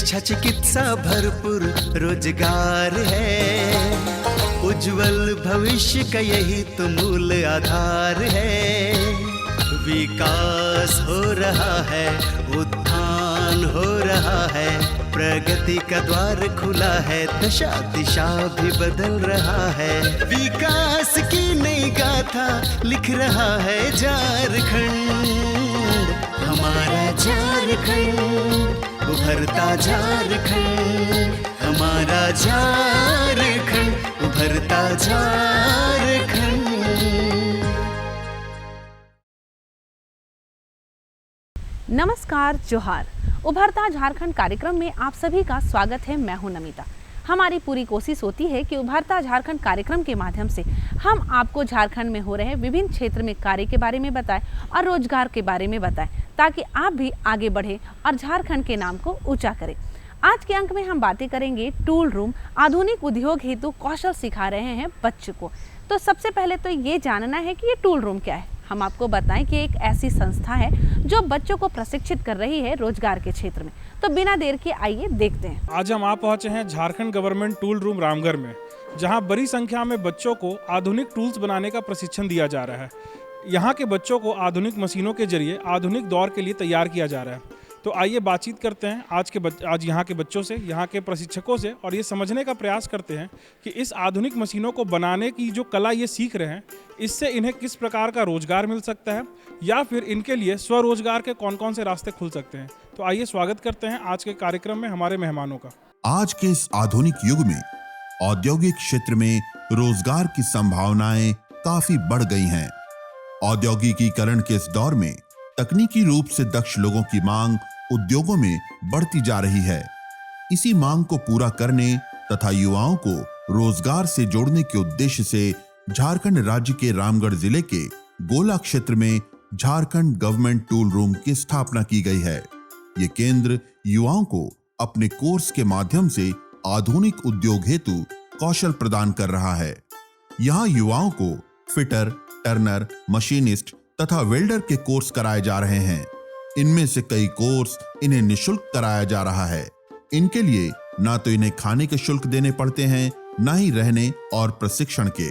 शिक्षा चिकित्सा भरपूर रोजगार है, उज्जवल भविष्य का यही तो मूल आधार है। विकास हो रहा है, उत्थान हो रहा है, प्रगति का द्वार खुला है, दशा दिशा भी बदल रहा है। विकास की नई गाथा लिख रहा है झारखंड, हमारा झारखंड, उभरता झारखंड, हमारा झारखंड, उभरता झारखंड। नमस्कार, जोहार। उभरता झारखंड कार्यक्रम में आप सभी का स्वागत है। मैं हूं नमिता। हमारी पूरी कोशिश होती है कि उभरता झारखंड कार्यक्रम के माध्यम से हम आपको झारखंड में हो रहे विभिन्न क्षेत्र में कार्य के बारे में बताएं और रोजगार के बारे में बताएं, ताकि आप भी आगे बढ़ें और झारखंड के नाम को ऊंचा करें। आज के अंक में हम बातें करेंगे टूल रूम, आधुनिक उद्योग हेतु कौशल सिखा रहे हैं बच्चों को। तो सबसे पहले तो ये जानना है कि ये टूल रूम क्या है। हम आपको बताएं कि एक ऐसी संस्था है जो बच्चों को प्रशिक्षित कर रही है रोजगार के क्षेत्र में। तो बिना देर के आइए देखते हैं। आज हम आ पहुंचे हैं Jharkhand government tool room Ramgarh में, जहां बड़ी संख्या में बच्चों को आधुनिक टूल्स बनाने का प्रशिक्षण दिया जा रहा है। यहां के बच्चों को आधुनिक मशीनों के जरिए आधुनिक दौर के लिए तैयार किया जा रहा है। तो आइए बातचीत करते हैं आज यहाँ के बच्चों से, यहाँ के प्रशिक्षकों से, और ये समझने का प्रयास करते हैं कि इस आधुनिक मशीनों को बनाने की जो कला ये सीख रहे हैं, इससे इन्हें किस प्रकार का रोजगार मिल सकता है, या फिर इनके लिए स्वरोजगार के कौन कौन से रास्ते खुल सकते हैं। तो आइए स्वागत करते हैं आज के कार्यक्रम में हमारे मेहमानों का। आज के इस आधुनिक युग में औद्योगिक क्षेत्र में रोजगार की संभावनाएं काफी बढ़ गई हैं। औद्योगिकीकरण के इस दौर में तकनीकी रूप से दक्ष लोगों की मांग उद्योगों में बढ़ती जा रही है। इसी मांग को पूरा करने तथा युवाओं को रोजगार से जोड़ने के उद्देश्य से झारखंड राज्य के रामगढ़ जिले के गोला क्षेत्र में झारखंड गवर्नमेंट टूल रूम की स्थापना की गई है। ये केंद्र युवाओं को अपने कोर्स के माध्यम से आधुनिक उद्योग हेतु कौशल प्रदान कर रहा है। यहाँ युवाओं को फिटर, टर्नर, मशीनिस्ट तथा वेल्डर के कोर्स कराए जा रहे हैं। इनमें से कई कोर्स इन्हें निःशुल्क कराया जा रहा है। इनके लिए ना तो इन्हें खाने के शुल्क देने पड़ते हैं, ना ही रहने और प्रशिक्षण के।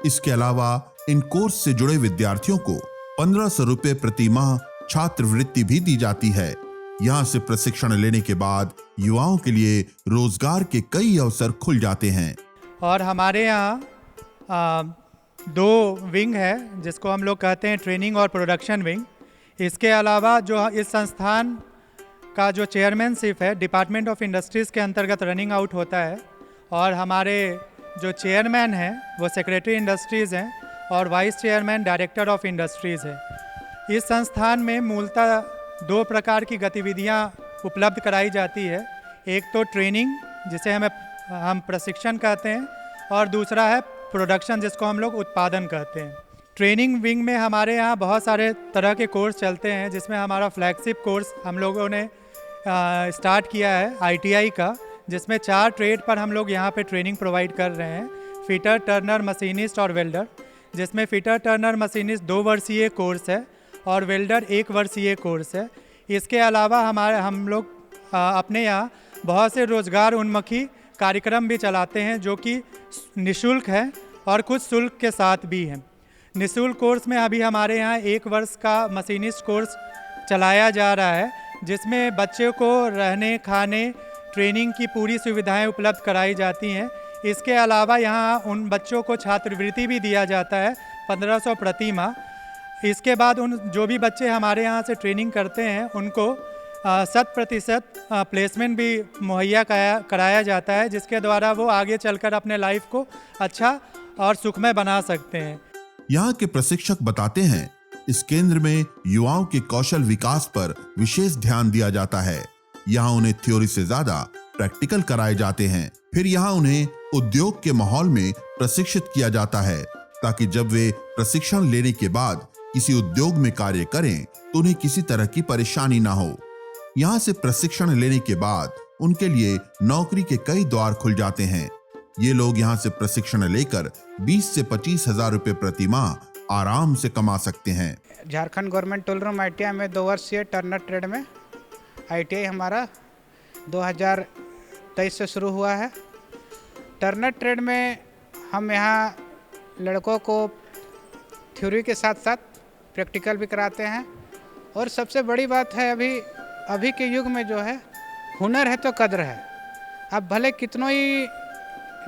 इसके अलावा इन कोर्स से जुड़े विद्यार्थियों को 1500 रुपये प्रति माह छात्रवृत्ति भी दी जाती है। यहाँ से प्रशिक्षण लेने के बाद युवाओं के लिए रोजगार के कई अवसर खुल जाते हैं। और हमारे यहाँ 2 विंग है, जिसको हम लोग कहते हैं ट्रेनिंग और प्रोडक्शन विंग। इसके अलावा जो इस संस्थान का जो चेयरमैनशिप है डिपार्टमेंट ऑफ इंडस्ट्रीज़ के अंतर्गत रनिंग आउट होता है, और हमारे जो चेयरमैन हैं वो सेक्रेटरी इंडस्ट्रीज़ हैं और vice chairman director of industries है। इस संस्थान में मूलतः 2 प्रकार की गतिविधियां उपलब्ध कराई जाती है। एक तो ट्रेनिंग, जिसे हम प्रशिक्षण कहते हैं, और दूसरा है प्रोडक्शन, जिसको हम लोग उत्पादन कहते हैं। ट्रेनिंग विंग में हमारे यहाँ बहुत सारे तरह के कोर्स चलते हैं, जिसमें हमारा फ्लैगशिप कोर्स हम लोगों ने स्टार्ट किया है ITI का, जिसमें 4 ट्रेड पर हम लोग यहाँ पे ट्रेनिंग प्रोवाइड कर रहे हैं। फिटर, टर्नर, मशीनिस्ट और वेल्डर, जिसमें फिटर, टर्नर, मशीनिस्ट 2 वर्षीय कोर्स है और वेल्डर 1 वर्षीय कोर्स है। इसके अलावा हम लोग अपने यहाँ बहुत से रोजगार उन्मुखी कार्यक्रम भी चलाते हैं, जो कि निःशुल्क है और कुछ शुल्क के साथ भी हैं। निःशुल्क कोर्स में अभी हमारे यहाँ 1 वर्ष का मशीनिस्ट कोर्स चलाया जा रहा है, जिसमें बच्चे को रहने, खाने, ट्रेनिंग की पूरी सुविधाएं उपलब्ध कराई जाती हैं। इसके अलावा यहाँ उन बच्चों को छात्रवृत्ति भी दिया जाता है 1500 प्रति माह। इसके बाद उन जो भी बच्चे हमारे यहाँ से ट्रेनिंग करते हैं उनको 100% प्लेसमेंट भी मुहैया कराया जाता है, जिसके द्वारा वो आगे चलकर अपने लाइफ को अच्छा और सुखमय बना सकते हैं। यहाँ के प्रशिक्षक बताते हैं, इस केंद्र में युवाओं के कौशल विकास पर विशेष ध्यान दिया जाता है। यहाँ उन्हें थ्योरी से ज्यादा प्रैक्टिकल कराए जाते हैं। फिर यहाँ उन्हें उद्योग के माहौल में प्रशिक्षित किया जाता है, ताकि जब वे प्रशिक्षण लेने के बाद किसी उद्योग में कार्य करें तो उन्हें किसी तरह की परेशानी ना हो। यहाँ से प्रशिक्षण लेने के बाद उनके लिए नौकरी के कई द्वार खुल जाते हैं। ये लोग यहाँ से प्रशिक्षण लेकर 20 से 25 हजार रुपए प्रति माह आराम से कमा सकते हैं। Jharkhand government tool room ITI में 2 वर्षीय टर्नर ट्रेड में ITI हमारा 2023 से शुरू हुआ है। टर्नर ट्रेड में हम यहाँ लड़कों को थ्योरी के साथ साथ प्रैक्टिकल भी कराते हैं। और सबसे बड़ी बात है अभी के युग में जो है हुनर है तो कद्र है। आप भले कितनों ही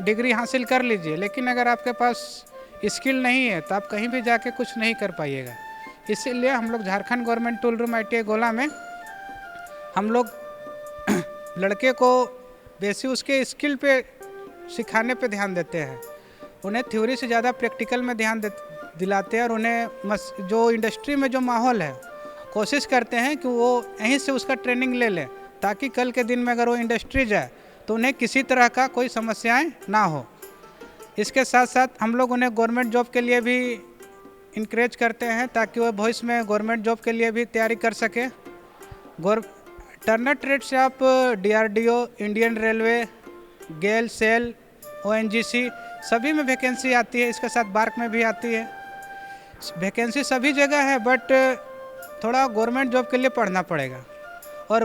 डिग्री हासिल कर लीजिए, लेकिन अगर आपके पास स्किल नहीं है तो आप कहीं भी जाके कुछ नहीं कर पाइएगा। इसीलिए हम लोग Jharkhand government tool room ITI गोला में हम लोग लड़के को बेसिक उसके स्किल पे सिखाने पे ध्यान देते हैं। उन्हें थ्योरी से ज़्यादा प्रैक्टिकल में ध्यान दिलाते हैं और उन्हें जो इंडस्ट्री में जो माहौल है कोशिश करते हैं कि वो यहीं से उसका ट्रेनिंग ले लें, ताकि कल के दिन में अगर वो इंडस्ट्री जाए तो उन्हें किसी तरह का कोई समस्याएं ना हो। इसके साथ साथ हम लोग उन्हें गवर्नमेंट जॉब के लिए भी इनकरेज करते हैं, ताकि वो भविष्य में गवर्नमेंट जॉब के लिए भी तैयारी कर सके। टर्नर ट्रेड से आप DRDO, इंडियन रेलवे, गेल, सेल, ONGC सभी में वैकेंसी आती है। इसके साथ बार्क में भी आती है। वैकेंसी सभी जगह है, बट थोड़ा गवर्नमेंट जॉब के लिए पढ़ना पड़ेगा। और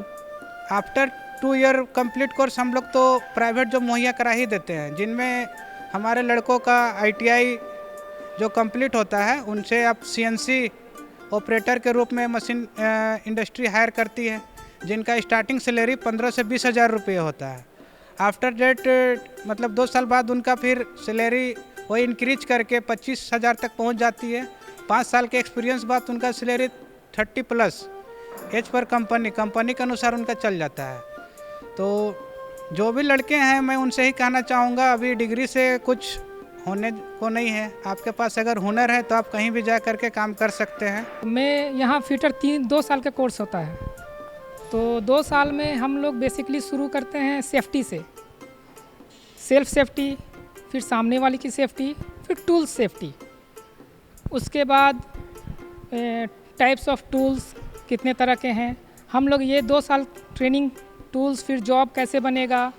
आफ्टर 2 ईयर कंप्लीट कोर्स हम लोग तो प्राइवेट जॉब मुहैया करा ही देते हैं, जिनमें हमारे लड़कों का ITI जो कंप्लीट होता है उनसे आप CNC ऑपरेटर के रूप में मशीन इंडस्ट्री हायर करती है, जिनका स्टार्टिंग सैलरी 15 से 20 हज़ार रुपये होता है। आफ्टर डेट मतलब 2 साल बाद उनका फिर सैलरी वो इंक्रीज करके 25 हज़ार तक पहुंच जाती है। 5 साल के एक्सपीरियंस बाद उनका सैलरी 30+ एज पर कंपनी के अनुसार उनका चल जाता है। तो जो भी लड़के हैं मैं उनसे ही कहना चाहूँगा, अभी डिग्री से कुछ होने को नहीं है। आपके पास अगर हुनर है तो आप कहीं भी जा करके काम कर सकते हैं। मैं यहाँ फिटर 2 साल का कोर्स होता है, तो 2 साल में हम लोग बेसिकली शुरू करते हैं सेफ्टी से, सेल्फ सेफ्टी, फिर सामने वाले की सेफ्टी, फिर टूल सेफ्टी। उसके बाद टाइप्स ऑफ टूल्स कितने तरह के हैं, हम लोग ये 2 साल ट्रेनिंग, टूल्स, फिर जॉब कैसे बनेगा,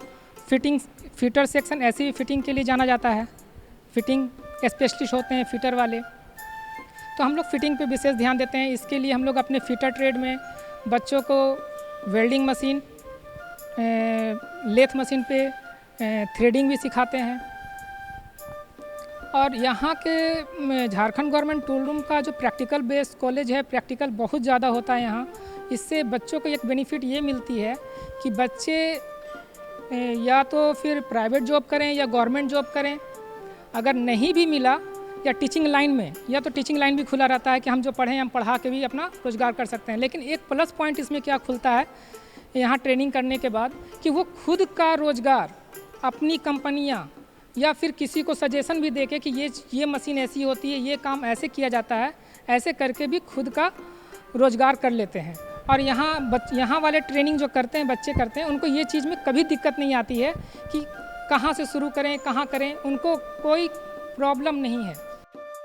फिटर सेक्शन ऐसे ही फिटिंग के लिए जाना जाता है। फिटिंग स्पेशलिस्ट होते हैं फिटर वाले, तो हम लोग फिटिंग पे विशेष ध्यान देते हैं। इसके लिए हम लोग अपने फिटर ट्रेड में बच्चों को वेल्डिंग मशीन, लेथ मशीन पे थ्रेडिंग भी सिखाते हैं। और यहाँ के झारखंड गवर्नमेंट टूल रूम का जो प्रैक्टिकल बेस्ड कॉलेज है, प्रैक्टिकल बहुत ज़्यादा होता है यहाँ। इससे बच्चों को एक बेनिफिट ये मिलती है कि बच्चे या तो फिर प्राइवेट जॉब करें या गवर्नमेंट जॉब करें। अगर नहीं भी मिला या टीचिंग लाइन में, या तो टीचिंग लाइन भी खुला रहता है कि हम जो पढ़ें हम पढ़ा के भी अपना रोज़गार कर सकते हैं। लेकिन एक प्लस पॉइंट इसमें क्या खुलता है यहाँ ट्रेनिंग करने के बाद, कि वो खुद का रोज़गार अपनी कंपनियाँ या फिर किसी को सजेशन भी देके कि ये मशीन ऐसी होती है, ये काम ऐसे किया जाता है, ऐसे करके भी खुद का रोज़गार कर लेते हैं। और यहाँ वाले ट्रेनिंग जो करते हैं, बच्चे करते हैं, उनको ये चीज़ में कभी दिक्कत नहीं आती है कि कहाँ से शुरू करें, कहाँ करें, उनको कोई प्रॉब्लम नहीं है।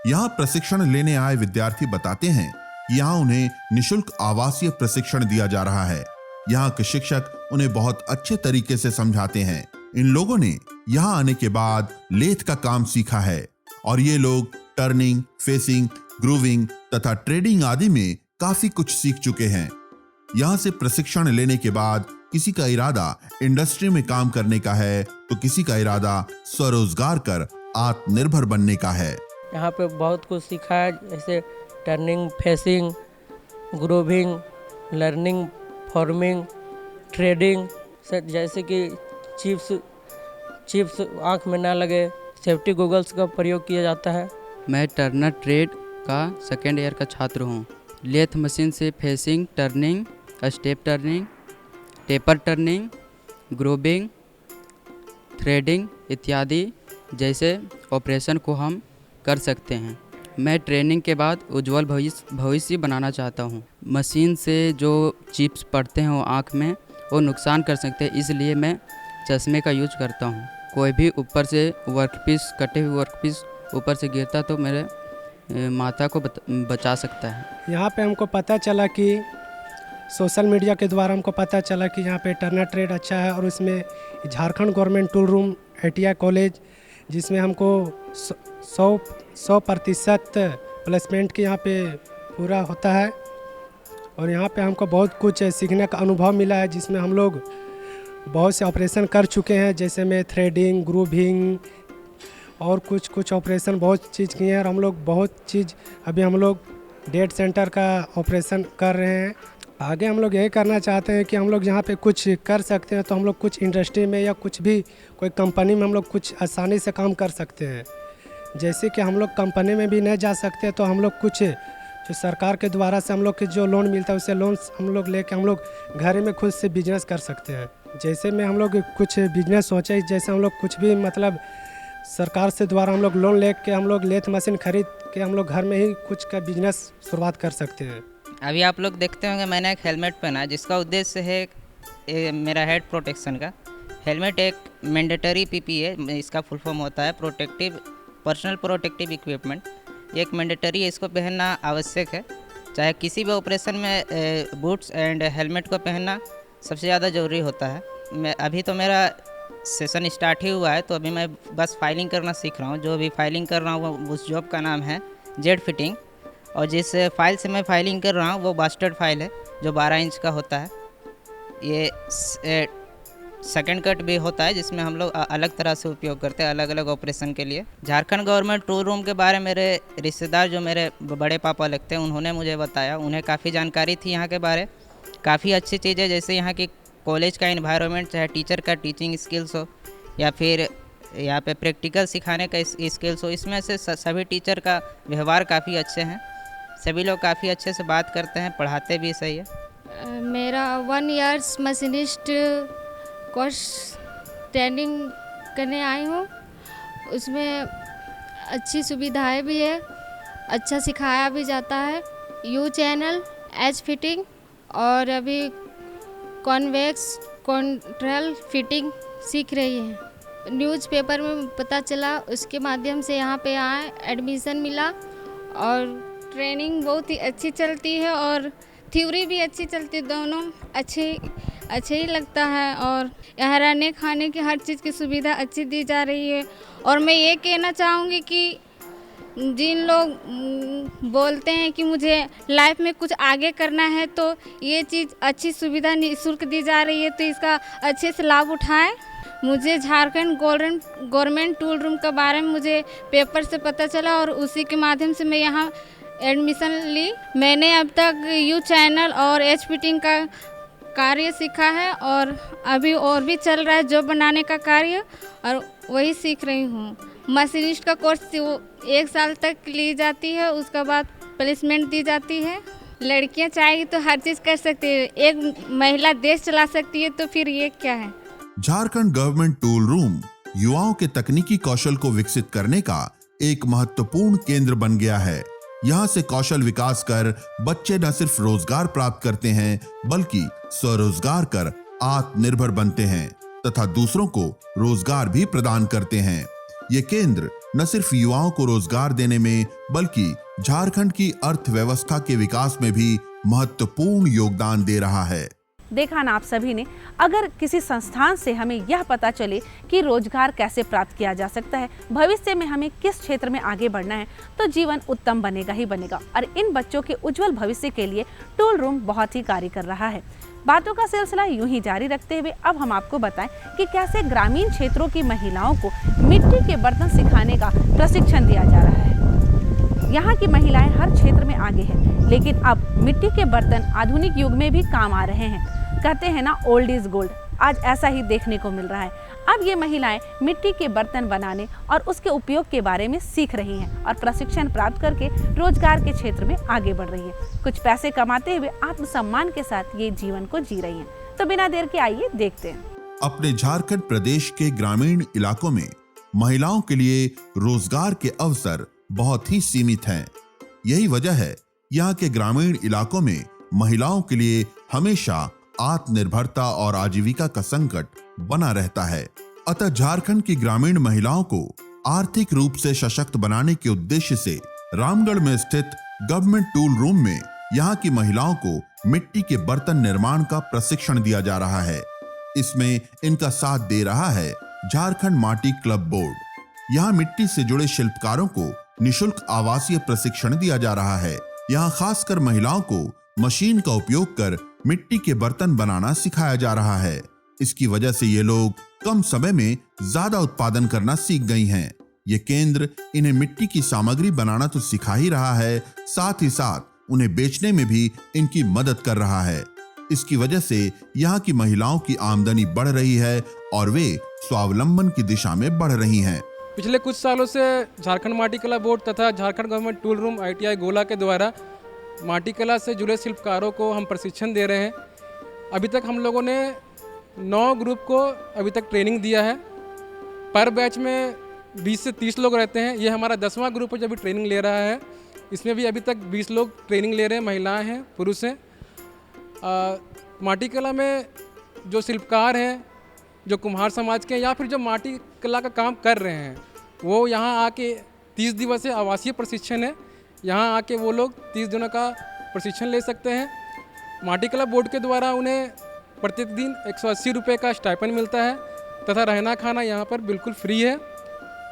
यहाँ प्रशिक्षण लेने आए विद्यार्थी बताते हैं कि यहाँ उन्हें निशुल्क आवासीय प्रशिक्षण दिया जा रहा है। यहाँ के शिक्षक उन्हें बहुत अच्छे तरीके से समझाते हैं। इन लोगों ने यहाँ आने के बाद लेथ का काम सीखा है और ये लोग टर्निंग, फेसिंग, ग्रूविंग तथा ट्रेडिंग आदि में काफी कुछ सीख चुके हैं। यहाँ से प्रशिक्षण लेने के बाद किसी का इरादा इंडस्ट्री में काम करने का है तो किसी का इरादा स्वरोजगार कर आत्मनिर्भर बनने का है। यहाँ पे बहुत कुछ सीखा है, जैसे turning, facing, grooving, learning, forming, trading, जैसे कि चिप्स आँख में ना लगे, सेफ्टी गॉगल्स का प्रयोग किया जाता है। मैं टर्नर ट्रेड का 2nd ईयर का छात्र हूँ। लेथ मशीन से facing, turning, step turning, taper turning, grooving, threading इत्यादि जैसे ऑपरेशन को हम कर सकते हैं। मैं ट्रेनिंग के बाद उज्जवल भविष्य बनाना चाहता हूँ। मशीन से जो चिप्स पड़ते हैं वो आँख में वो नुकसान कर सकते हैं, इसलिए मैं चश्मे का यूज करता हूँ। कोई भी ऊपर से वर्कपीस, कटे हुए वर्कपीस ऊपर से गिरता तो मेरे माथा को बचा सकता है। यहाँ पे हमको पता चला कि सोशल मीडिया के द्वारा हमको पता चला कि यहाँ पे टर्नर ट्रेड अच्छा है और उसमें Jharkhand government tool room ITI college, जिसमें हमको 100% प्लेसमेंट के यहाँ पे पूरा होता है। और यहाँ पे हमको बहुत कुछ सीखने का अनुभव मिला है, जिसमें हम लोग बहुत से ऑपरेशन कर चुके हैं, जैसे में थ्रेडिंग, ग्रूविंग और कुछ ऑपरेशन बहुत चीज़ किए हैं। और हम लोग बहुत चीज़ अभी हम लोग डेट सेंटर का ऑपरेशन कर रहे हैं। आगे हम लोग यही करना चाहते हैं कि हम लोग यहाँ पे कुछ कर सकते हैं तो हम लोग कुछ इंडस्ट्री में या कुछ भी कोई कंपनी में हम लोग कुछ आसानी से काम कर सकते हैं। जैसे कि हम लोग कंपनी में भी नहीं जा सकते तो हम लोग कुछ जो सरकार के द्वारा से हम लोग के जो लोन मिलता है उससे लोन हम लोग लेके हम लोग घर में खुद से बिजनेस कर सकते हैं। जैसे में हम लोग कुछ बिजनेस सोचे, जैसे हम लोग कुछ भी मतलब सरकार से द्वारा हम लोग लोन लेके हम लोग लेथ मशीन खरीद के हम लोग घर में ही कुछ का बिजनेस शुरुआत कर सकते हैं। अभी आप लोग देखते होंगे मैंने एक हेलमेट पहना है जिसका उद्देश्य है मेरा हेड प्रोटेक्शन का। हेलमेट एक मैंडेटरी पीपी है, इसका फुल फॉर्म होता है पर्सनल प्रोटेक्टिव इक्विपमेंट। एक मैंडेटरी है, इसको पहनना आवश्यक है। चाहे किसी भी ऑपरेशन में बूट्स एंड हेलमेट को पहनना सबसे ज़्यादा ज़रूरी होता है। अभी तो मेरा सेशन स्टार्ट ही हुआ है तो अभी मैं बस फाइलिंग करना सीख रहा हूँ। जो अभी फाइलिंग कर रहा हूँ उस जॉब का नाम है जेड फिटिंग, और जिस फाइल से मैं फाइलिंग कर रहा हूँ वो बास्टर्ड फाइल है जो 12 इंच का होता है। ये सेकंड कट भी होता है जिसमें हम लोग अलग तरह से उपयोग करते हैं अलग अलग ऑपरेशन के लिए। झारखंड गवर्नमेंट टूल रूम के बारे में मेरे रिश्तेदार जो मेरे बड़े पापा लगते हैं उन्होंने मुझे बताया, उन्हें काफ़ी जानकारी थी यहाँ के बारे। काफ़ी अच्छी चीज़ है, जैसे यहाँ की कॉलेज का इन्वायरमेंट, चाहे टीचर का टीचिंग स्किल्स हो या फिर यहाँ पे प्रैक्टिकल सिखाने का स्किल्स हो, इसमें से सभी टीचर का व्यवहार काफ़ी अच्छे हैं। सभी लोग काफ़ी अच्छे से बात करते हैं, पढ़ाते भी सही है। मेरा 1 ईयर्स मशीनिस्ट कोर्स ट्रेनिंग करने आई हूँ। उसमें अच्छी सुविधाएं भी है, अच्छा सिखाया भी जाता है। यू चैनल, एज फिटिंग और अभी कॉन्वेक्स कॉन्ट्रेल फिटिंग सीख रही है। न्यूज़पेपर में पता चला, उसके माध्यम से यहाँ पे आए, एडमिशन मिला और ट्रेनिंग बहुत ही अच्छी चलती है और थ्योरी भी अच्छी चलती है। दोनों अच्छे ही लगता है और यहाँ रहने खाने की हर चीज़ की सुविधा अच्छी दी जा रही है। और मैं ये कहना चाहूँगी कि जिन लोग बोलते हैं कि मुझे लाइफ में कुछ आगे करना है तो ये चीज़ अच्छी सुविधा निःशुल्क दी जा रही है तो इसका अच्छे से लाभ उठाएं। मुझे झारखंड गवर्नमेंट टूल रूम के बारे में मुझे पेपर से पता चला और उसी के माध्यम से मैं यहाँ एडमिशन ली। मैंने अब तक यू चैनल और एच फिटिंग का कार्य सीखा है और अभी और भी चल रहा है जॉब बनाने का कार्य और वही सीख रही हूँ। मशीनिस्ट का कोर्स 1 साल तक ली जाती है, उसके बाद प्लेसमेंट दी जाती है। लड़कियाँ चाहेगी तो हर चीज़ कर सकती है, एक महिला देश चला सकती है तो फिर ये क्या है। झारखंड गवर्नमेंट टूल रूम युवाओं के तकनीकी कौशल को विकसित करने का एक महत्वपूर्ण केंद्र बन गया है। यहाँ से कौशल विकास कर बच्चे न सिर्फ रोजगार प्राप्त करते हैं बल्कि स्वरोजगार कर आत्मनिर्भर बनते हैं तथा दूसरों को रोजगार भी प्रदान करते हैं। ये केंद्र न सिर्फ युवाओं को रोजगार देने में बल्कि झारखंड की अर्थव्यवस्था के विकास में भी महत्वपूर्ण योगदान दे रहा है। देखा ना आप सभी ने, अगर किसी संस्थान से हमें यह पता चले कि रोजगार कैसे प्राप्त किया जा सकता है, भविष्य में हमें किस क्षेत्र में आगे बढ़ना है, तो जीवन उत्तम बनेगा ही बनेगा। और इन बच्चों के उज्जवल भविष्य के लिए टूल रूम बहुत ही कार्य कर रहा है। बातों का सिलसिला यूं ही जारी रखते हुए अब हम आपको बताएं कि कैसे ग्रामीण क्षेत्रों की महिलाओं को मिट्टी के बर्तन सिखाने का प्रशिक्षण दिया जा रहा है। यहाँ की महिलाएं हर क्षेत्र में आगे हैं, लेकिन अब मिट्टी के बर्तन आधुनिक युग में भी काम आ रहे हैं। कहते हैं ना, ओल्ड इज गोल्ड। आज ऐसा ही देखने को मिल रहा है। अब ये महिलाएं मिट्टी के बर्तन बनाने और उसके उपयोग के बारे में सीख रही हैं और प्रशिक्षण प्राप्त करके रोजगार के क्षेत्र में आगे बढ़ रही हैं। कुछ पैसे कमाते हुए आत्मसम्मान के साथ ये जीवन को जी रही हैं। तो बिना देर के आइए देखते हैं। अपने झारखंड प्रदेश के ग्रामीण इलाकों में महिलाओं के लिए रोजगार के अवसर बहुत ही सीमित हैं। यही वजह है यहाँ के ग्रामीण इलाकों में महिलाओं के लिए हमेशा आत्मनिर्भरता और आजीविका का संकट बना रहता है। अतः झारखंड की ग्रामीण महिलाओं को आर्थिक रूप से सशक्त बनाने के उद्देश्य से रामगढ़ में स्थित गवर्नमेंट टूल रूम में यहाँ की महिलाओं को मिट्टी के बर्तन निर्माण का प्रशिक्षण दिया जा रहा है। इसमें इनका साथ दे रहा है झारखंड माटी क्लब बोर्ड। यहाँ मिट्टी से जुड़े शिल्पकारों को निःशुल्क आवासीय प्रशिक्षण दिया जा रहा है। यहाँ खासकर महिलाओं को मशीन का उपयोग कर मिट्टी के बर्तन बनाना सिखाया जा रहा है। इसकी वजह से ये लोग कम समय में ज्यादा उत्पादन करना सीख गई हैं। ये केंद्र इन्हें मिट्टी की सामग्री बनाना तो सिखा ही रहा है, साथ ही साथ उन्हें बेचने में भी इनकी मदद कर रहा है। इसकी वजह से यहाँ की महिलाओं की आमदनी बढ़ रही है और वे स्वावलंबन की दिशा में बढ़ रही हैं। पिछले कुछ सालों से झारखंड माटी कला बोर्ड तथा Jharkhand government tool room ITI गोला के द्वारा माटी कला से जुड़े शिल्पकारों को हम प्रशिक्षण दे रहे हैं। अभी तक हम लोगों ने 9 ग्रुप को अभी तक ट्रेनिंग दिया है। पर बैच में 20 से 30 लोग रहते हैं। ये हमारा 10वां ग्रुप है जो अभी ट्रेनिंग ले रहा है। इसमें भी अभी तक 20 लोग ट्रेनिंग ले रहे हैं, महिलाएं हैं, पुरुष हैं। माटी कला में जो शिल्पकार हैं, जो कुम्हार समाज के हैं या फिर जो माटी कला का काम कर रहे हैं, वो यहाँ आके 30 दिवसीय आवासीय प्रशिक्षण है। यहाँ आके वो लोग 30 दिनों का प्रशिक्षण ले सकते हैं। माटी कला बोर्ड के द्वारा उन्हें प्रत्येक दिन 180 रुपये का स्टाइपेंड मिलता है तथा रहना खाना यहाँ पर बिल्कुल फ्री है।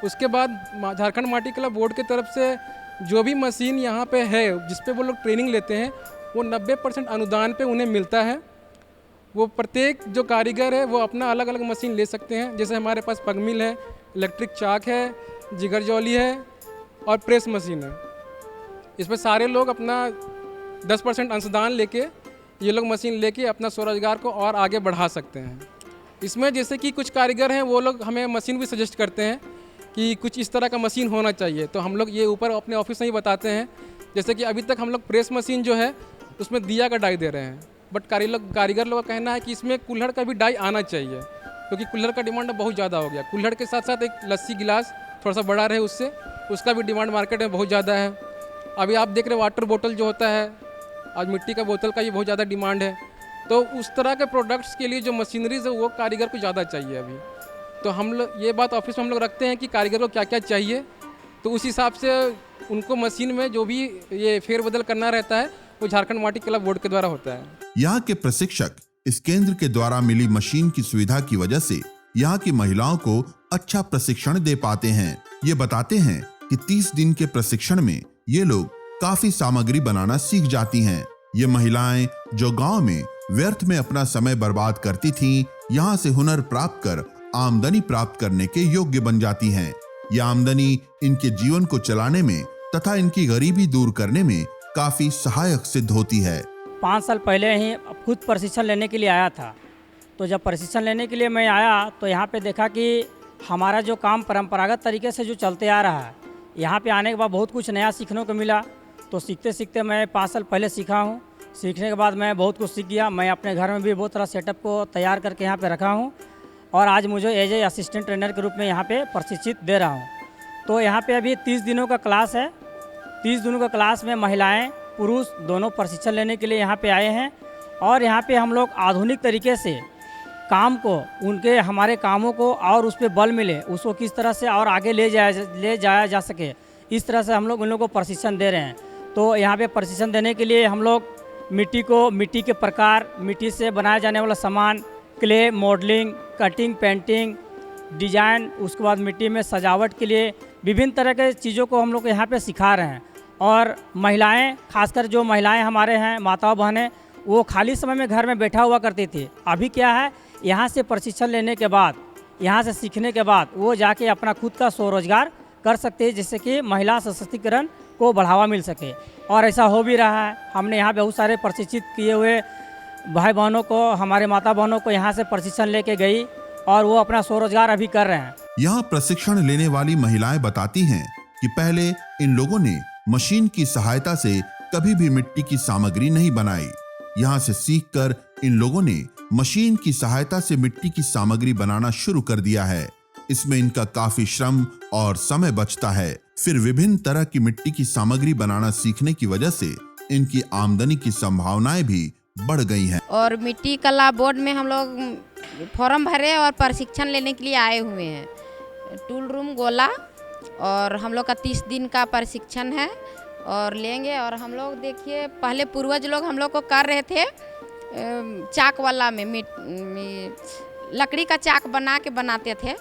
उसके बाद झारखंड माटी कला बोर्ड की तरफ से जो भी मशीन यहाँ पे है जिस पे वो लोग ट्रेनिंग लेते हैं, वो 90% अनुदान पे उन्हें मिलता है। वो प्रत्येक जो कारीगर है वो अपना अलग अलग मशीन ले सकते हैं। जैसे हमारे पास पग मिल है, इलेक्ट्रिक चाक है, जिगर जौली है और प्रेस मशीन है। इसमें सारे लोग अपना 10% अंशदान लेके ये लोग मशीन लेके अपना स्वरोजगार को और आगे बढ़ा सकते हैं। इसमें जैसे कि कुछ कारीगर हैं वो लोग हमें मशीन भी सजेस्ट करते हैं कि कुछ इस तरह का मशीन होना चाहिए, तो हम लोग ये ऊपर अपने ऑफिस में ही बताते हैं। जैसे कि अभी तक हम लोग प्रेस मशीन जो है उसमें दिया का डाई दे रहे हैं, बट कारीगर लोगों का कहना है कि इसमें कुल्हड़ का भी डाई आना चाहिए, क्योंकि कुल्हड़ का डिमांड बहुत ज़्यादा हो गया। कुल्हड़ के साथ साथ एक लस्सी गिलास थोड़ा सा बड़ा रहे उससे, उसका भी डिमांड मार्केट में बहुत ज़्यादा है। अभी आप देख रहे वाटर बोतल जो होता है, आज मिट्टी का बोतल का भी बहुत ज़्यादा डिमांड है। तो उस तरह के प्रोडक्ट्स के लिए जो मशीनरीज है वो कारीगर को ज़्यादा चाहिए अभी। तो हम लोग ये बात ऑफिस में हम लोग रखते हैं कि कारीगर को क्या क्या चाहिए, तो उस हिसाब से उनको मशीन में जो भी ये फेरबदल करना रहता है वो झारखंड माटी कला बोर्ड के द्वारा होता है। यहाँ के प्रशिक्षक इस केंद्र के द्वारा मिली मशीन की सुविधा की वजह से यहाँ की महिलाओं को अच्छा प्रशिक्षण दे पाते हैं। ये बताते हैं कि 30 दिन के प्रशिक्षण में ये लोग काफी सामग्री बनाना सीख जाती हैं। ये महिलाएं जो गांव में व्यर्थ में अपना समय बर्बाद करती थीं, यहाँ से हुनर प्राप्त कर आमदनी प्राप्त करने के योग्य बन जाती हैं। ये आमदनी इनके जीवन को चलाने में तथा इनकी गरीबी दूर करने में काफी सहायक सिद्ध होती है। 5 साल पहले ही खुद प्रशिक्षण लेने के लिए आया था। तो जब प्रशिक्षण लेने के लिए मैं आया तो यहाँ पे देखा कि हमारा जो काम परंपरागत तरीके से जो चलते आ रहा है, यहाँ पे आने के बाद बहुत कुछ नया सीखने को मिला। तो सीखते सीखते मैं 5 साल पहले सीखा हूँ। सीखने के बाद मैं बहुत कुछ सीख गया। मैं अपने घर में भी बहुत तरह सेटअप को तैयार करके यहाँ पे रखा हूँ और आज मुझे एज ए असिस्टेंट ट्रेनर के रूप में यहाँ पे प्रशिक्षित दे रहा हूँ। तो यहाँ पे अभी 30 दिनों का क्लास है। 30 दिनों का क्लास में महिलाएं पुरुष दोनों प्रशिक्षण लेने के लिए यहाँ पे आए हैं और यहाँ पे हम लोग आधुनिक तरीके से काम को, उनके हमारे कामों को और उस पर बल मिले, उसको किस तरह से और आगे ले जाया जा सके, इस तरह से हम लोग उन लोगों को प्रशिक्षण दे रहे हैं। तो यहाँ पे प्रशिक्षण देने के लिए हम लोग मिट्टी के प्रकार, मिट्टी से बनाया जाने वाला सामान, clay, modelling, cutting, painting, design, उसके बाद मिट्टी में सजावट के लिए विभिन्न तरह के चीज़ों को हम लोग यहाँ पे सिखा रहे हैं। और महिलाएं, खासकर जो महिलाएं हमारे हैं, माताओं बहनें, वो खाली समय में घर में बैठा हुआ करती थी। अभी क्या है, यहाँ से प्रशिक्षण लेने के बाद, यहाँ से सीखने के बाद वो जाके अपना खुद का स्वरोजगार कर सकते हैं, जिससे कि महिला सशक्तिकरण को बढ़ावा मिल सके। और ऐसा हो भी रहा है। हमने यहाँ बहुत सारे प्रशिक्षित किए हुए भाई बहनों को, हमारे माता बहनों को यहाँ से प्रशिक्षण लेके गई और वो अपना स्वरोजगार अभी कर रहे हैं। यहाँ प्रशिक्षण लेने वाली महिलाएं बताती हैं कि पहले इन लोगों ने मशीन की सहायता से कभी भी मिट्टी की सामग्री नहीं बनाई। यहाँ से सीखकर इन लोगों ने मशीन की सहायता से मिट्टी की सामग्री बनाना शुरू कर दिया है। इसमें इनका काफी श्रम और समय बचता है। फिर विभिन्न तरह की मिट्टी की सामग्री बनाना सीखने की वजह से इनकी आमदनी की संभावनाएं भी बढ़ गई हैं। और मिट्टी कला बोर्ड में हम लोग फॉर्म भरे और प्रशिक्षण लेने के लिए आए हुए हैं। टूल रूम गोला, और हम लोग का 30 दिन का प्रशिक्षण है और लेंगे। और हम लोग देखिए, पहले पूर्वज लोग हम लोग को कर रहे थे चाक वाला में लकड़ी का चाक बना के बनाते थे।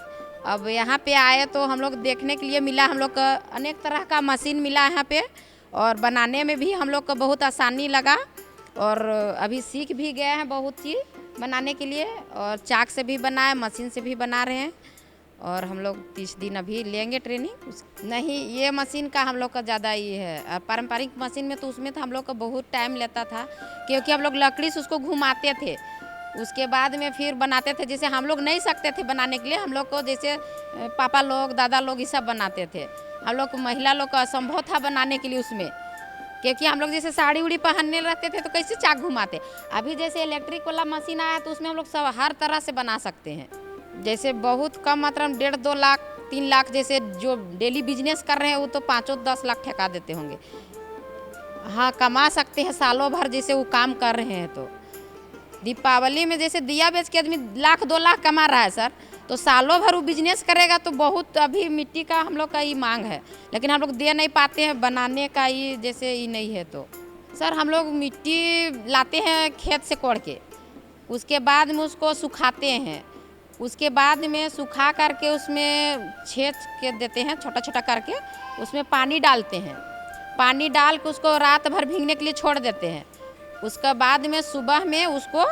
अब यहाँ पे आए तो हम लोग देखने के लिए मिला, हम लोग का अनेक तरह का मशीन मिला यहाँ पे, और बनाने में भी हम लोग को बहुत आसानी लगा और अभी सीख भी गए हैं बहुत चीज़। बनाने के लिए, और चाक से भी बनाए, मशीन से भी बना रहे हैं। और हम लोग 30 दिन अभी लेंगे ट्रेनिंग। नहीं, ये मशीन का हम लोग का ज़्यादा ये है। पारंपरिक मशीन में तो उसमें तो हम लोग का बहुत टाइम लेता था, क्योंकि हम लोग लकड़ी से उसको घुमाते थे, उसके बाद में फिर बनाते थे। जैसे हम लोग नहीं सकते थे बनाने के लिए, हम लोग को जैसे पापा लोग, दादा लोग ये सब बनाते थे। हम लोग को महिला लोग का असंभव था बनाने के लिए उसमें, क्योंकि हम लोग जैसे साड़ी उड़ी पहनने रहते थे तो कैसे चाक घुमाते। अभी जैसे इलेक्ट्रिक वाला मशीन आया तो उसमें हम लोग सब हर तरह से बना सकते हैं। जैसे बहुत कम मात्रा में 1.5-2 लाख 3 लाख, जैसे जो डेली बिजनेस कर रहे हैं वो तो 5-10 लाख ठेका देते होंगे। हाँ, कमा सकते हैं सालों भर, जैसे वो काम कर रहे हैं। तो दीपावली में जैसे दिया बेच के आदमी 1-2 लाख कमा रहा है सर, तो सालों भर वो बिजनेस करेगा तो बहुत। अभी मिट्टी का हम लोग का ये मांग है, लेकिन हम लोग दे नहीं पाते हैं बनाने का, ये जैसे ये नहीं है। तो सर हम लोग मिट्टी लाते हैं खेत से कोड़ के, उसके बाद में उसको सुखाते हैं, उसके बाद में सुखा करके उसमें छेद के देते हैं छोटा छोटा करके, उसमें पानी डालते हैं। पानी डाल के उसको रात भर भीगने के लिए छोड़ देते हैं। उसके बाद में सुबह में उसको,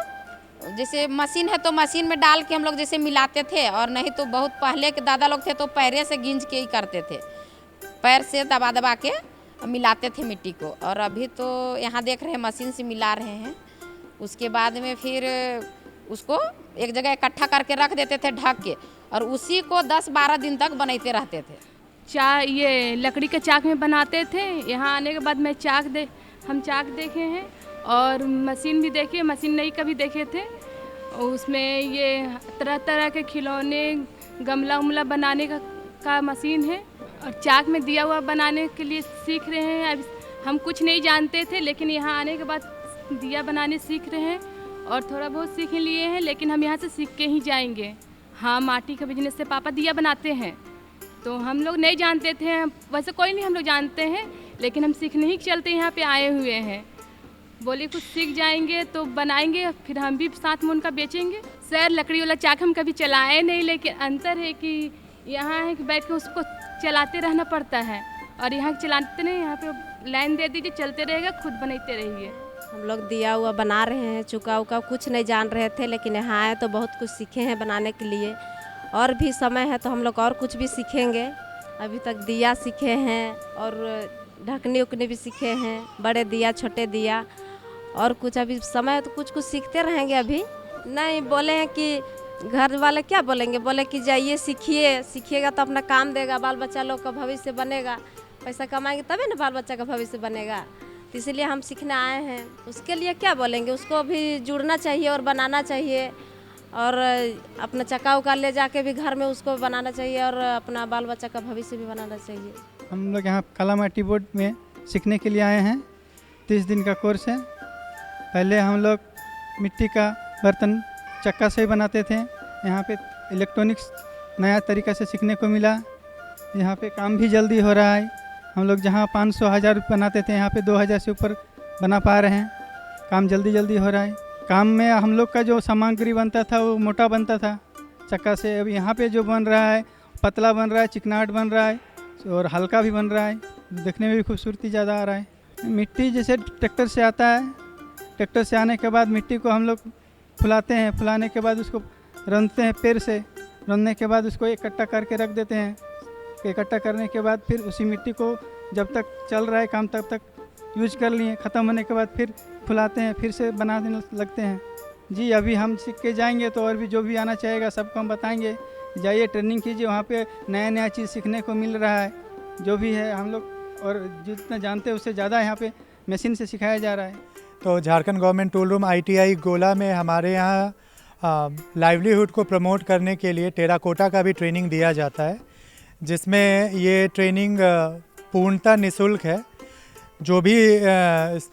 जैसे मशीन है तो मशीन में डाल के हम लोग जैसे मिलाते थे, और नहीं तो बहुत पहले के दादा लोग थे तो पैरे से गींज के ही करते थे, पैर से दबा दबा के मिलाते थे मिट्टी को। और अभी तो यहाँ देख रहे हैं मशीन से मिला रहे हैं। उसके बाद में फिर उसको एक जगह इकट्ठा करके रख देते थे ढक के, और उसी को 10-12 दिन तक बनाते रहते थे। ये लकड़ी के चाक में बनाते थे। यहाँ आने के बाद हम चाक देखे हैं और मशीन भी देखी, मशीन नहीं कभी देखे थे। उसमें ये तरह तरह के खिलौने, गमला उमला बनाने का मशीन है, और चाक में दिया हुआ बनाने के लिए सीख रहे हैं। अब हम कुछ नहीं जानते थे, लेकिन यहाँ आने के बाद दिया बनाने सीख रहे हैं, और थोड़ा बहुत सीख लिए हैं, लेकिन हम यहाँ से सीख के ही जाएंगे। हाँ, माटी का बिजनेस से पापा दिया बनाते हैं, तो हम लोग नहीं जानते थे। वैसे कोई नहीं हम लोग जानते हैं, लेकिन हम सीखने ही चलते यहाँ पे आए हुए हैं। बोले कुछ सीख जाएंगे तो बनाएंगे, फिर हम भी साथ में उनका बेचेंगे। सर लकड़ी वाला चाक हम कभी चलाए नहीं, लेकिन अंतर है कि यहाँ है कि बैठ के उसको चलाते रहना पड़ता है, और यहाँ चलाते नहीं, यहाँ पे लाइन दे दीजिए, चलते रहेगा, खुद बनाते रहिए। हम लोग दिया हुआ बना रहे हैं, चुका उका कुछ नहीं जान रहे थे, लेकिन यहाँ आए तो बहुत कुछ सीखे हैं बनाने के लिए। और भी समय है तो हम लोग और कुछ भी सीखेंगे। अभी तक दिया सीखे हैं, और ढकनी उकनी भी सीखे हैं, बड़े दिया छोटे दिया, और कुछ अभी समय है तो कुछ कुछ सीखते रहेंगे। अभी नहीं बोले हैं कि घर वाले क्या बोलेंगे, बोले कि जाइए सीखिएगा तो अपना काम देगा, बाल बच्चा लोग का भविष्य बनेगा, पैसा कमाएंगे तभी ना बाल बच्चा का भविष्य बनेगा। तो इसलिए हम सीखने आए हैं। उसके लिए क्या बोलेंगे, उसको भी जुड़ना चाहिए और बनाना चाहिए, और अपना चक्का उका ले जाके भी घर में उसको बनाना चाहिए, और अपना बाल बच्चा का भविष्य भी बनाना चाहिए। हम लोग यहाँ कालामाटी बोर्ड में सीखने के लिए आए हैं। 30 दिन का कोर्स है। पहले हम लोग मिट्टी का बर्तन चक्का से ही बनाते थे। यहाँ पे इलेक्ट्रॉनिक्स नया तरीका से सीखने को मिला। यहाँ पे काम भी जल्दी हो रहा है। हम लोग जहाँ 500-1000 रुपये बनाते थे, यहाँ पे 2000 से ऊपर बना पा रहे हैं। काम जल्दी हो रहा है। काम में हम लोग का जो सामग्री बनता था वो मोटा बनता था चक्का से, अब यहाँ पे जो बन रहा है पतला बन रहा है, चिकनाहट बन रहा है, और हल्का भी बन रहा है, देखने में भी खूबसूरती ज़्यादा आ रहा है। मिट्टी जैसे ट्रैक्टर से आता है, ट्रैक्टर से आने के बाद मिट्टी को हम लोग फुलाते हैं, फुलाने के बाद उसको रंधते हैं पैर से, रंधने के बाद उसको इकट्ठा करके रख देते हैं। इकट्ठा करने के बाद फिर उसी मिट्टी को जब तक चल रहा है काम तब तक यूज कर लिए, ख़त्म होने के बाद फिर फुलाते हैं, फिर से बनाने लगते हैं। जी अभी हम सीख के जाएंगे तो और भी जो भी आना चाहेगा सबको हम बताएंगे, जाइए ट्रेनिंग कीजिए, वहाँ पे नया चीज़ सीखने को मिल रहा है। जो भी है हम लोग और जितना जानते हैं उससे ज़्यादा यहाँ पे मशीन से सिखाया जा रहा है। तो Jharkhand government tool room ITI गोला में हमारे यहाँ लाइवलीहुड को प्रमोट करने के लिए टेराकोटा का भी ट्रेनिंग दिया जाता है, जिसमें ये ट्रेनिंग पूर्णतः निःशुल्क है। जो भी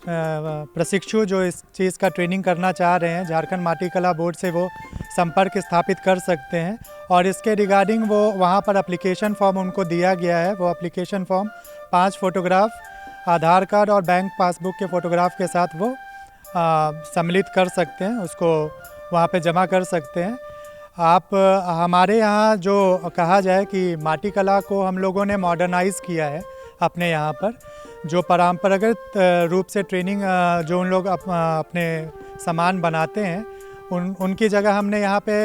प्रशिक्षु जो इस चीज़ का ट्रेनिंग करना चाह रहे हैं, झारखंड माटी कला बोर्ड से वो संपर्क स्थापित कर सकते हैं, और इसके रिगार्डिंग वो वहाँ पर एप्लीकेशन फॉर्म उनको दिया गया है। वो एप्लीकेशन फॉर्म 5 फोटोग्राफ, आधार कार्ड और बैंक पासबुक के फ़ोटोग्राफ के साथ वो सम्मिलित कर सकते हैं, उसको वहाँ पे जमा कर सकते हैं। आप हमारे यहाँ जो कहा जाए कि माटी कला को हम लोगों ने मॉडर्नाइज़ किया है अपने यहाँ पर, जो परंपरागत रूप से ट्रेनिंग जो उन लोग अपने सामान बनाते हैं उनकी जगह हमने यहाँ पे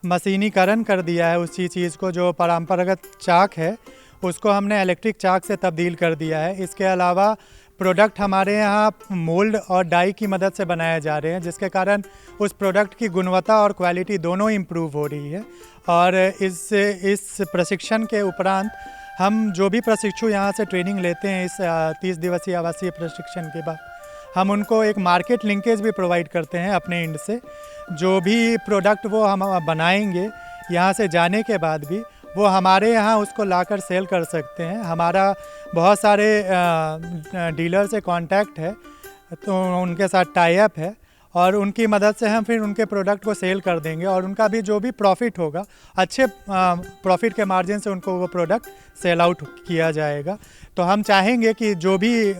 मशीनीकरण कर दिया है उसी चीज़ को। जो परंपरागत चाक है उसको हमने इलेक्ट्रिक चाक से तब्दील कर दिया है। इसके अलावा प्रोडक्ट हमारे यहाँ मोल्ड और डाई की मदद से बनाए जा रहे हैं, जिसके कारण उस प्रोडक्ट की गुणवत्ता और क्वालिटी दोनों इम्प्रूव हो रही है। और इस प्रशिक्षण के उपरांत हम जो भी प्रशिक्षु यहाँ से ट्रेनिंग लेते हैं, इस 30 दिवसीय आवासीय प्रशिक्षण के बाद हम उनको एक मार्केट लिंकेज भी प्रोवाइड करते हैं अपने एंड से। जो भी प्रोडक्ट वो हम बनाएंगे यहाँ से जाने के बाद भी वो हमारे यहाँ उसको लाकर सेल कर सकते हैं। हमारा बहुत सारे डीलर से कांटेक्ट है, तो उनके साथ टाई अप है और उनकी मदद से हम फिर उनके प्रोडक्ट को सेल कर देंगे और उनका भी जो भी प्रॉफिट होगा, अच्छे प्रॉफिट के मार्जिन से उनको वो प्रोडक्ट सेल आउट किया जाएगा। तो हम चाहेंगे कि जो भी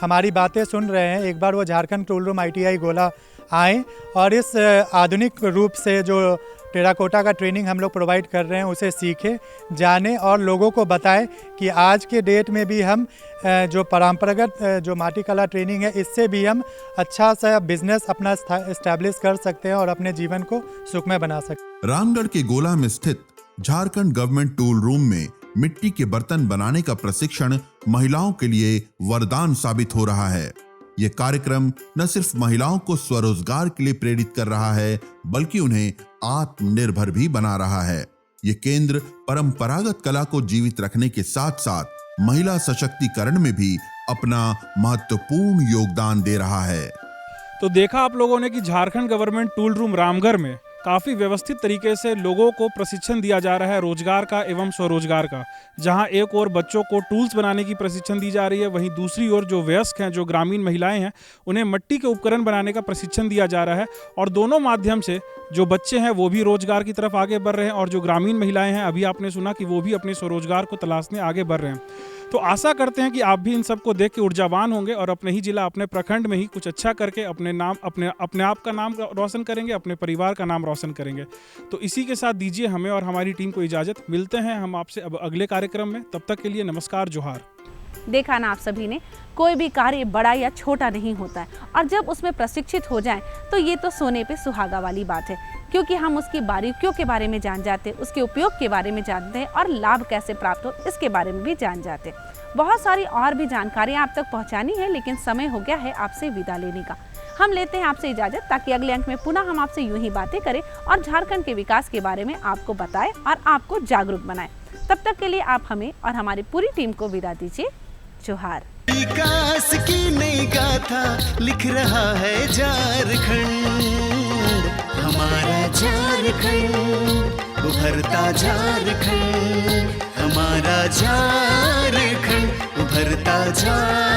हमारी बातें सुन रहे हैं, एक बार वो झारखंड टूल रूम ITI गोला आएँ और इस आधुनिक रूप से जो टेराकोटा का ट्रेनिंग हम लोग प्रोवाइड कर रहे हैं उसे सीखें, जानें और लोगों को बताएं कि आज के डेट में भी हम जो परंपरागत जो माटी कला ट्रेनिंग है, इससे भी हम अच्छा सा बिजनेस अपना एस्टैब्लिश कर सकते हैं और अपने जीवन को सुखमय बना सकते हैं। रामगढ़ के गोला में स्थित झारखंड गवर्नमेंट टूल रूम में मिट्टी के बर्तन बनाने का प्रशिक्षण महिलाओं के लिए वरदान साबित हो रहा है। ये कार्यक्रम न सिर्फ महिलाओं को स्वरोजगार के लिए प्रेरित कर रहा है, बल्कि उन्हें आत्मनिर्भर भी बना रहा है। ये केंद्र परंपरागत कला को जीवित रखने के साथ साथ महिला सशक्तिकरण में भी अपना महत्वपूर्ण योगदान दे रहा है। तो देखा आप लोगों ने कि Jharkhand government tool room Ramgarh में काफ़ी व्यवस्थित तरीके से लोगों को प्रशिक्षण दिया जा रहा है रोजगार का एवं स्वरोजगार का। जहां एक ओर बच्चों को टूल्स बनाने की प्रशिक्षण दी जा रही है, वहीं दूसरी ओर जो वयस्क हैं, जो ग्रामीण महिलाएं हैं, उन्हें मिट्टी के उपकरण बनाने का प्रशिक्षण दिया जा रहा है। और दोनों माध्यम से जो बच्चे हैं वो भी रोजगार की तरफ आगे बढ़ रहे हैं और जो ग्रामीण महिलाएं हैं, अभी आपने सुना कि वो भी अपने स्वरोजगार को तलाशने आगे बढ़ रहे हैं। तो आशा करते हैं कि आप भी इन सबको देख के ऊर्जावान होंगे और अपने ही जिला, अपने प्रखंड में ही कुछ अच्छा करके अपने आप का नाम रोशन करेंगे, अपने परिवार का नाम रोशन करेंगे। तो इसी के साथ दीजिए हमें और हमारी टीम को इजाज़त। मिलते हैं हम आपसे अब अगले कार्यक्रम में। तब तक के लिए नमस्कार, जोहार। देखा ना आप सभी ने, कोई भी कार्य बड़ा या छोटा नहीं होता है और जब उसमें प्रशिक्षित हो जाएं तो ये तो सोने पे सुहागा वाली बात है, क्योंकि हम उसकी बारीकियों के बारे में जान जाते, उसके उपयोग के बारे में जानते हैं और लाभ कैसे प्राप्त हो इसके बारे में भी जान जाते। बहुत सारी और भी जानकारियाँ आप तक पहुँचानी है, लेकिन समय हो गया है आपसे विदा लेने का। हम लेते हैं आपसे इजाज़त, ताकि अगले अंक में पुनः हम आपसे यूं ही बातें करें और झारखंड के विकास के बारे में आपको बताएं और आपको जागरूक बनाएं। तब तक के लिए आप हमें और हमारी पूरी टीम को विदा दीजिए। जोहार। विकास की नई गाथा लिख रहा है झारखंड, हमारा झारखंड, उभरता झारखंड, हमारा झारखंड, उभरता झारखंड।